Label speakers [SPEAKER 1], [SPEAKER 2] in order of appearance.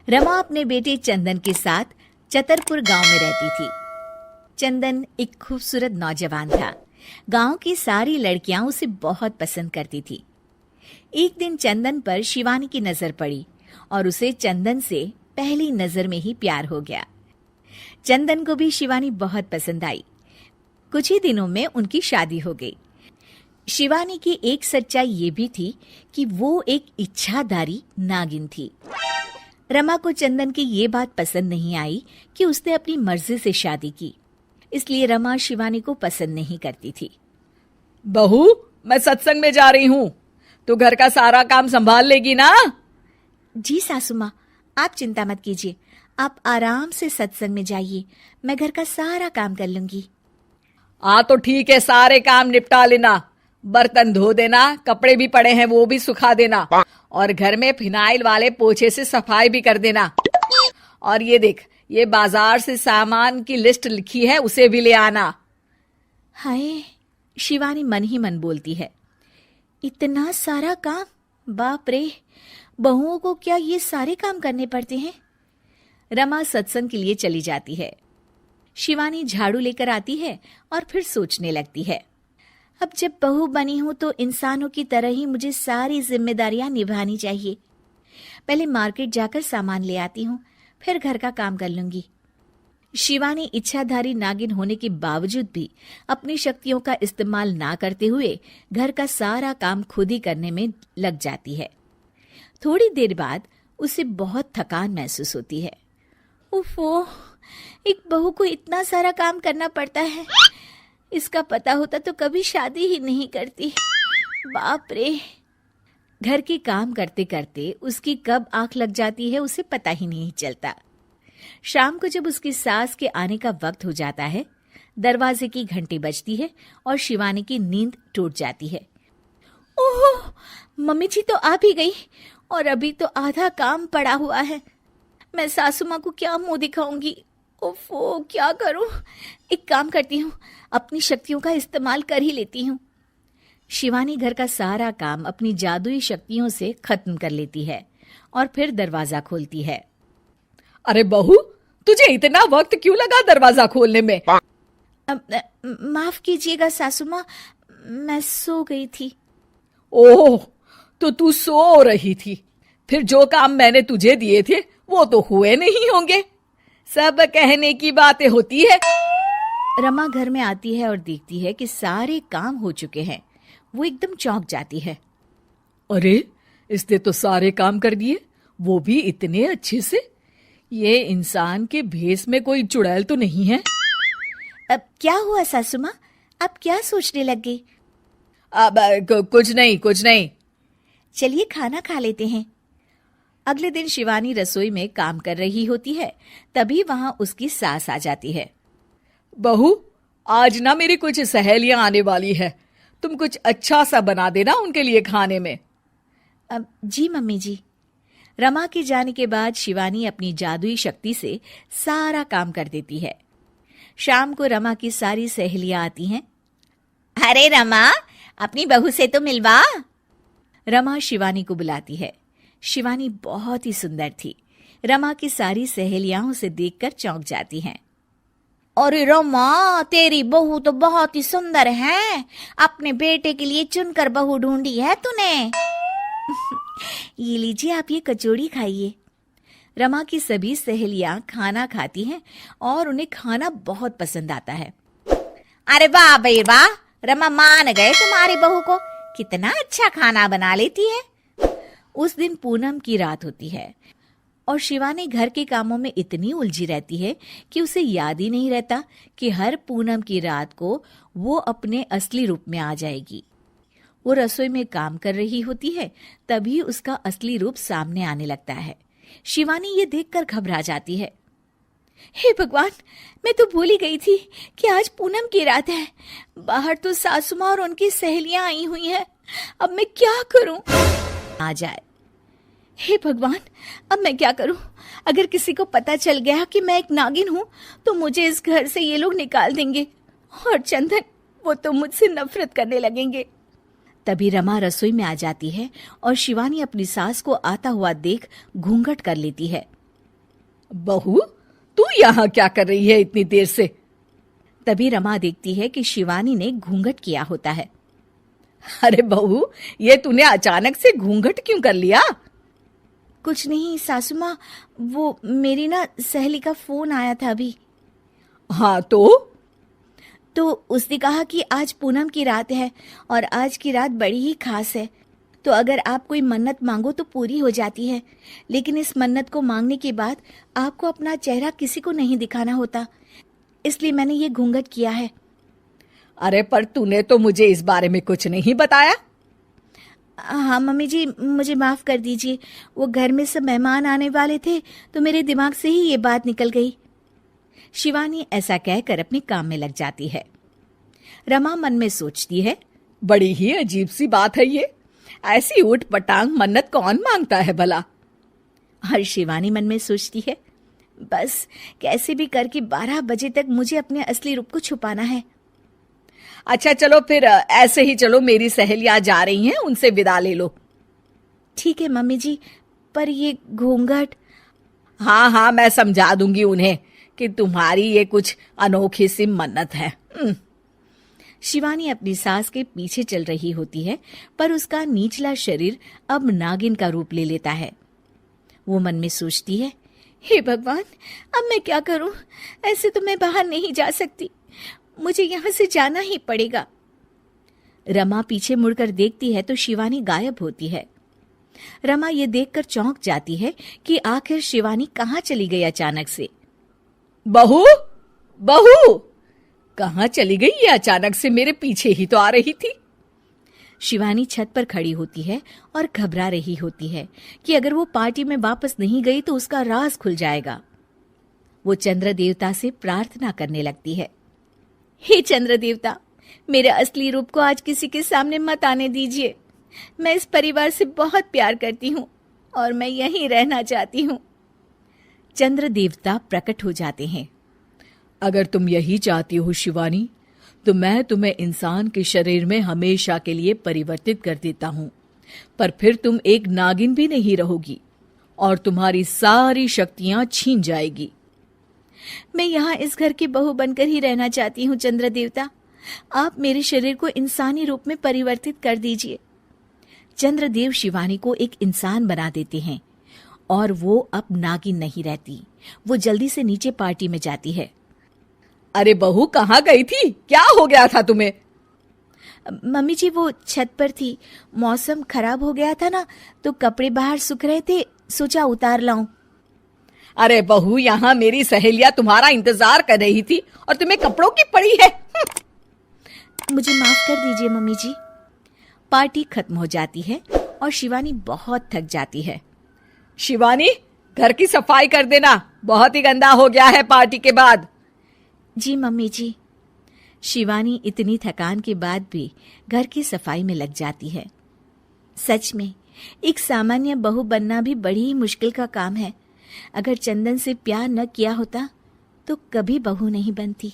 [SPEAKER 1] रमा अपने बेटे चंदन के साथ चतरपुर गांव में रहती थी। चंदन एक खूबसूरत नौजवान था। गांव की सारी लड़कियां उसे बहुत पसंद करती थी। एक दिन चंदन पर शिवानी की नजर पड़ी और उसे चंदन से पहली नजर में ही प्यार हो गया। चंदन को भी शिवानी बहुत पसंद आई। कुछ ही दिनों में उनकी शादी हो गई। शिवानी की एक सच्चाई ये भी थी कि वो एक इच्छाधारी नागिन थी। रमा को चंदन की ये बात पसंद नहीं आई कि उसने अपनी मर्जी से शादी की, इसलिए रमा शिवानी को पसंद नहीं करती थी।
[SPEAKER 2] बहू, मैं सत्संग में जा रही हूँ, तो घर का सारा काम संभाल लेगी ना?
[SPEAKER 1] जी सासू माँ, आप चिंता मत कीजिए, आप आराम से सत्संग में जाइए, मैं घर का सारा काम कर लूंगी।
[SPEAKER 2] तो ठीक है, सारे काम निपटा लेना। बर्तन धो देना, कपड़े भी पड़े हैं वो भी सुखा देना, और घर में फिनाइल वाले पोछे से सफाई भी कर देना। और ये देख, ये बाजार से सामान की लिस्ट लिखी है, उसे भी ले आना।
[SPEAKER 1] हाय, शिवानी मन ही मन बोलती है, इतना सारा काम, बाप रे, बहुओं को क्या ये सारे काम करने पड़ते हैं। रमा सत्संग के लिए चली जाती है। शिवानी झाड़ू लेकर आती है और फिर सोचने लगती है, अब जब बहू बनी हूं तो इंसानों की तरह ही मुझे सारी जिम्मेदारियां निभानी चाहिए। पहले मार्केट जाकर सामान ले आती हूँ, फिर घर का काम कर लूंगी। शिवानी इच्छाधारी नागिन होने के बावजूद भी अपनी शक्तियों का इस्तेमाल ना करते हुए घर का सारा काम खुद ही करने में लग जाती है। थोड़ी देर बाद उसे बहुत थकान महसूस होती है। उफ़ो, एक बहू को इतना सारा काम करना पड़ता है। इसका पता होता तो कभी शादी ही नहीं करती। बाप रे। घर के काम करते करते उसकी कब आंख लग जाती है उसे पता ही नहीं चलता। शाम को जब उसकी सास के आने का वक्त हो जाता है, दरवाजे की घंटी बजती है और शिवानी की नींद टूट जाती है। ओह, मम्मी जी तो आ भी गई और अभी तो आधा काम पड़ा हुआ है। मैं सासू माँ को क्या मुंह दिखाऊंगी। ओफो, क्या करूं? एक काम करती हूँ, अपनी शक्तियों का इस्तेमाल कर ही लेती हूँ। शिवानी घर का सारा काम अपनी जादुई शक्तियों से खत्म कर लेती है और फिर दरवाजा खोलती है।
[SPEAKER 2] अरे बहू, तुझे इतना वक्त क्यों लगा दरवाजा खोलने में?
[SPEAKER 1] माफ कीजिएगा सासू माँ, मैं सो गई थी।
[SPEAKER 2] ओह, तो तू सो रही थी, फिर जो काम मैंने तुझे दिए थे वो तो हुए नहीं होंगे। सब कहने की बातें होती है।
[SPEAKER 1] रमा घर में आती है और देखती है कि सारे काम हो चुके हैं। वो एकदम चौंक जाती है।
[SPEAKER 2] अरे, इसने तो सारे काम कर दिए, वो भी इतने अच्छे से। ये इंसान के भेष में कोई चुड़ैल तो नहीं है?
[SPEAKER 1] अब क्या हुआ सासू माँ, आप क्या सोचने लग गई?
[SPEAKER 2] अब कुछ नहीं।
[SPEAKER 1] चलिए खाना खा लेते हैं। अगले दिन शिवानी रसोई में काम कर रही होती है, तभी वहां उसकी सास आ जाती है।
[SPEAKER 2] बहू, आज ना मेरी कुछ सहेलियां आने वाली है, तुम कुछ अच्छा सा बना देना उनके लिए खाने में।
[SPEAKER 1] अब जी मम्मी जी। रमा के जाने के बाद शिवानी अपनी जादुई शक्ति से सारा काम कर देती है। शाम को रमा की सारी सहेलियां आती हैं। अरे रमा, अपनी बहू से तो मिलवा। रमा शिवानी को बुलाती है। शिवानी बहुत ही सुंदर थी। रमा की सारी सहेलियां उसे देखकर चौंक जाती हैं। अरे रमा, तेरी बहू तो बहुत ही सुंदर है, अपने बेटे के लिए चुनकर बहू ढूंढी है तूने। ये लीजिए, आप ये कचौड़ी खाइए। रमा की सभी सहेलियां खाना खाती हैं और उन्हें खाना बहुत पसंद आता है। अरे वाह भाई वाह, रमा मान गए तुम्हारी बहू को, कितना अच्छा खाना बना लेती है। उस दिन पूनम की रात होती है और शिवानी घर के कामों में इतनी उलझी रहती है कि उसे याद ही नहीं रहता कि हर पूनम की रात को वो अपने असली रूप में आ जाएगी। वो रसोई में काम कर रही होती है, तभी उसका असली रूप सामने आने लगता है। शिवानी ये देखकर घबरा जाती है। हे भगवान, मैं तो भूल ही गई थी कि आज पूनम की रात है। बाहर तो सासू माँ और उनकी सहेलियां आई हुई हैं। अब मैं क्या करूं? आ जाए। हे भगवान, अब मैं क्या करूं? अगर किसी को पता चल गया कि मैं एक नागिन हूं तो मुझे इस घर से ये लोग निकाल देंगे, और चंदन, वो तो मुझसे नफरत करने लगेंगे। तभी रमा रसोई में आ जाती है और शिवानी अपनी सास को आता हुआ देख घूंघट कर लेती है।
[SPEAKER 2] बहू, तू यहाँ क्या कर रही है इतनी देर से?
[SPEAKER 1] तभी रमा देखती है कि शिवानी ने घूंघट किया होता है।
[SPEAKER 2] अरे बहू, ये तूने अचानक से घूंघट क्यों कर लिया?
[SPEAKER 1] कुछ नहीं सासू माँ, वो मेरी ना सहेली का फोन आया था अभी।
[SPEAKER 2] हाँ
[SPEAKER 1] तो उसने कहा कि आज पूनम की रात है और आज की रात बड़ी ही खास है, तो अगर आप कोई मन्नत मांगो तो पूरी हो जाती है, लेकिन इस मन्नत को मांगने के बाद आपको अपना चेहरा किसी को नहीं दिखाना होता, इसलिए मैंने ये घूंघट किया है।
[SPEAKER 2] अरे पर तूने तो मुझे इस बारे में कुछ नहीं बताया।
[SPEAKER 1] हाँ मम्मी जी, मुझे माफ कर दीजिए, वो घर में सब मेहमान आने वाले थे तो मेरे दिमाग से ही ये बात निकल गई। शिवानी ऐसा कहकर अपने काम में लग जाती है। रमा मन में सोचती है,
[SPEAKER 2] बड़ी ही अजीब सी बात है ये, ऐसी ऊट पटांग मन्नत कौन मांगता है भला?
[SPEAKER 1] और शिवानी मन में सोचती है, बस कैसे भी करके 12 बजे तक मुझे अपने असली रूप को छुपाना है।
[SPEAKER 2] अच्छा चलो फिर ऐसे ही चलो, मेरी सहेलियां जा रही हैं, उनसे विदा ले लो।
[SPEAKER 1] ठीक है मम्मी जी, पर ये घूंघट।
[SPEAKER 2] हाँ, मैं समझा दूंगी उन्हें कि तुम्हारी ये कुछ अनोखी सी मन्नत है।
[SPEAKER 1] शिवानी अपनी सास के पीछे चल रही होती है, पर उसका निचला शरीर अब नागिन का रूप ले लेता है। वो मन में सोचती है, हे भगवान, अब मैं क्या करूं? ऐसे तो मैं बाहर नहीं जा सकती, मुझे यहां से जाना ही पड़ेगा। रमा पीछे मुड़कर देखती है तो शिवानी गायब होती है। रमा ये देखकर चौंक जाती है कि आखिर शिवानी कहाँ चली गई अचानक से।
[SPEAKER 2] बहू, कहाँ चली गई ये अचानक से? मेरे पीछे ही तो आ रही थी।
[SPEAKER 1] शिवानी छत पर खड़ी होती है और घबरा रही होती है कि अगर वो पार्टी में वापस नहीं गई तो उसका राज खुल जाएगा। वो चंद्र देवता से प्रार्थना करने लगती है, हे चंद्र देवता, मेरे असली रूप को आज किसी के सामने मत आने दीजिए। मैं इस परिवार से बहुत प्यार करती हूँ और मैं यहीं रहना चाहती हूँ। चंद्र देवता प्रकट हो जाते हैं।
[SPEAKER 2] अगर तुम यही चाहती हो शिवानी, तो मैं तुम्हें इंसान के शरीर में हमेशा के लिए परिवर्तित कर देता हूँ, पर फिर तुम एक नागिन भी नहीं रहोगी और तुम्हारी सारी शक्तियां छीन जाएगी।
[SPEAKER 1] मैं यहाँ इस घर की बहू बनकर ही रहना चाहती हूँ चंद्र देवता, आप मेरे शरीर को इंसानी रूप में परिवर्तित कर दीजिए। चंद्रदेव शिवानी को एक इंसान बना देते हैं और वो अब नागिन नहीं रहती। वो जल्दी से नीचे पार्टी में जाती है।
[SPEAKER 2] अरे बहू, कहाँ गई थी? क्या हो गया था तुम्हें?
[SPEAKER 1] मम्मी जी, वो छत पर थी, मौसम खराब हो गया था ना, तो कपड़े बाहर सूख रहे थे, सोचा उतार लाऊं।
[SPEAKER 2] अरे बहू, यहाँ मेरी सहेलियां तुम्हारा इंतजार कर रही थी और तुम्हें कपड़ों की पड़ी है।
[SPEAKER 1] मुझे माफ कर दीजिए मम्मी जी। पार्टी खत्म हो जाती है और शिवानी बहुत थक जाती है।
[SPEAKER 2] शिवानी, घर की सफाई कर देना, बहुत ही गंदा हो गया है पार्टी के बाद।
[SPEAKER 1] जी मम्मी जी। शिवानी इतनी थकान के बाद भी घर की सफाई में लग जाती है। सच में एक सामान्य बहू बनना भी बड़ी ही मुश्किल का काम है। अगर चंदन से प्यार न किया होता तो कभी बहू नहीं बनती।